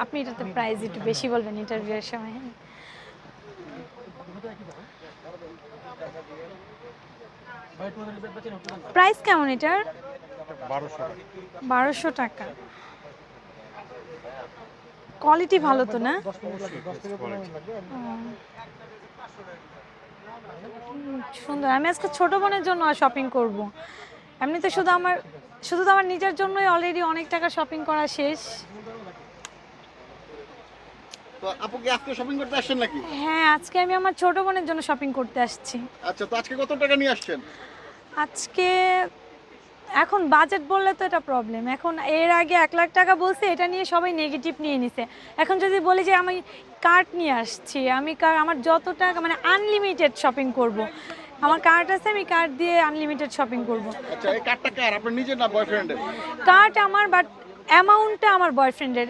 আপনি এটাতে প্রাইস একটু বেশি বলবেন ইন্টারভিউয়ের সময়। প্রাইস কেমন এটার? 1200 টাকা। কোয়ালিটি ভালো তো না? সুন্দর। আমি আজকে ছোট বোনের জন্য শপিং করব। এমনিতে শুধু তো আমার নিজের জন্যই অলরেডি অনেক টাকা শপিং করা শেষ। তো আপু কি আজকে শপিং করতে আসছেন নাকি? হ্যাঁ, আজকে আমি আমার ছোট বোনের জন্য শপিং করতে আসছি। আচ্ছা, তো আজকে কত টাকা নিয়ে আসছেন? আজকে এখন বাজেট বললে তো এটা প্রবলেম। এখন এর আগে 1 লাখ টাকা বলছে, এটা নিয়ে সবাই নেগেটিভ নিয়ে নিছে। এখন যদি বলি যে আমি কার্ড নিয়ে আসছি, আমার যত টাকা মানে আনলিমিটেড শপিং করব। আমার কার্ড আছে, আমি কার্ড দিয়ে আনলিমিটেড শপিং করব। আচ্ছা, এই কার্ডটা কার? আপনার নিজের না বয়ফ্রেন্ডের? কার্ড আমার, বাট অ্যামাউন্টটা আমার বয়ফ্রেন্ডের।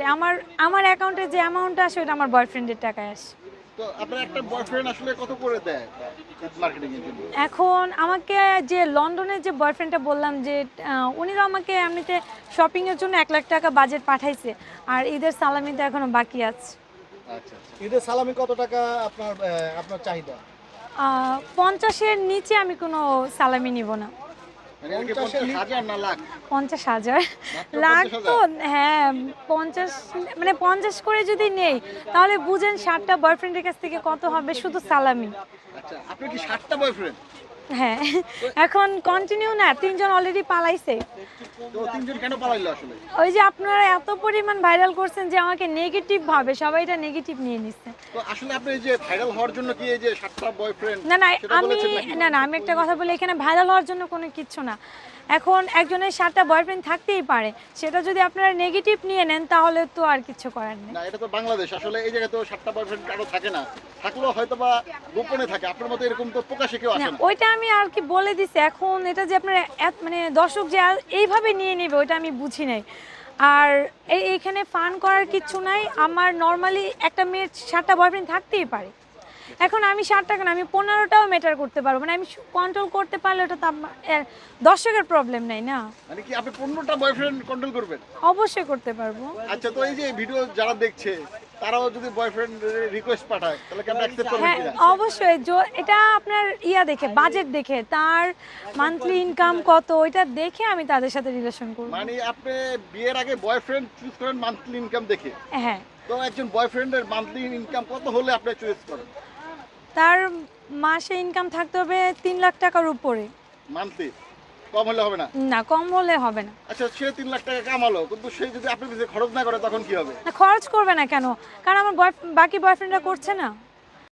আমার অ্যাকাউন্টে যে অ্যামাউন্টটা আসে ওটা আমার বয়ফ্রেন্ডের টাকায় আসে। তো আপনার একটা বয়ফ্রেন্ড আসলে কত করে দেয় মার্কেটিং এর জন্য? এখন আমাকে যে লন্ডনের যে বয়ফ্রেন্ডটা বললাম যে উনি তো আমাকে এমনিতে শপিংয়ের জন্য 1 লাখ টাকা বাজেট পাঠাইছে, আর ঈদের সালামিতে এখনো বাকি আছে। আচ্ছা, ঈদের সালামি কত টাকা আপনার চাহিদা? 50-এর নিচে আমি কোনো সালামি নিব না। মানে এটা কি 50,000 না লাখ? 50,000 মাত্র লাখ 50,000? তো হ্যাঁ, 50 মানে 50 করে যদি নেই তাহলে বুঝেন 60টা বয়ফ্রেন্ডের কাছ থেকে কত হবে শুধু সালামি। আচ্ছা, আপনার কি 7টা বয়ফ্রেন্ড? হ্যাঁ, এখন কন্টিনিউ না, 3 জন অলরেডি পালাইছে। তো তিনজন কেন পালাইলো আসলে? ওই যে আপনারা এত পরিমাণ ভাইরাল করছেন যে আমাকে নেগেটিভ ভাবে সবাই এটা নেগেটিভ নিয়ে নিচ্ছে। তো আসলে আপনি এই যে ভাইরাল হওয়ার জন্য কি এই যে 7টা বয়ফ্রেন্ড না না, সেটা আমি বলেছেন নাকি? আমি একটা কথা বলি, এখানে ভাইরাল হওয়ার জন্য কোনো কিচ্ছু না। এখন একজনের 7টা বয়ফ্রেন্ড থাকতেই পারে, সেটা যদি আপনারা নেগেটিভ নিয়ে নেন তাহলে তো আর কিছু করার নেই। না, এটা তো বাংলাদেশ। আসলে এই জায়গায় তো 7টা বয়ফ্রেন্ড কারো থাকে না। থাকলেও হয়তো বা গোপনে থাকে। আপনার মতো এরকম তো প্রকাশ্যে কেউ না, আসে না। ওইটা আমি আর কি বলে দিছি। এখন এটা যে আপনারা মানে দর্শক যে এইভাবে নিয়ে নেবে ওইটা আমি বুঝি নাই। আর এইখানে ফান করার কিচ্ছু নাই। আমার নর্মালি একটা মেয়ের 7টা বয়ফ্রেন্ড থাকতেই পারে। এখন আমি 7টা কেন, আমি 15টাও ম্যাটার করতে পারবো, মানে আমি কন্ট্রোল করতে পারলে ওটা তো দর্শকের প্রবলেম নাই না। মানে কি আপনি 15টা বয়ফ্রেন্ড কন্ট্রোল করবেন? অবশ্যই করতে পারবো। আচ্ছা, তো এই যে ভিডিও যারা দেখছে তারাও যদি বয়ফ্রেন্ড রিকোয়েস্ট পাঠায় তাহলে কি আপনি অ্যাকসেপ্ট করবেন হ্যাঁ, কিনা? অবশ্যই। এটা আপনার দেখে, বাজেট দেখে, তার মান্থলি ইনকাম কত ওইটা দেখে আমি তাদের সাথে রিলেশন করব। মানে আপনি বিয়ের আগে বয়ফ্রেন্ড চুজ করেন মান্থলি ইনকাম দেখে। হ্যাঁ, তো একজন বয়ফ্রেন্ডের মান্থলি ইনকাম কত হলে আপনি চয়েস করেন? তার মাসে ইনকাম থাকতে হবে 3 লাখ টাকার উপরে। মান্থলি কম হলে হবে না? না, কম হলে হবে না। আচ্ছা, সে 3 লাখ টাকা কামালো, কিন্তু সে যদি আপনার পিছনে খরচ না করে তখন কি হবে? না, খরচ করবে না কেন? কারণ আমার বাকি বয়ফ্রেন্ডরা করছে না।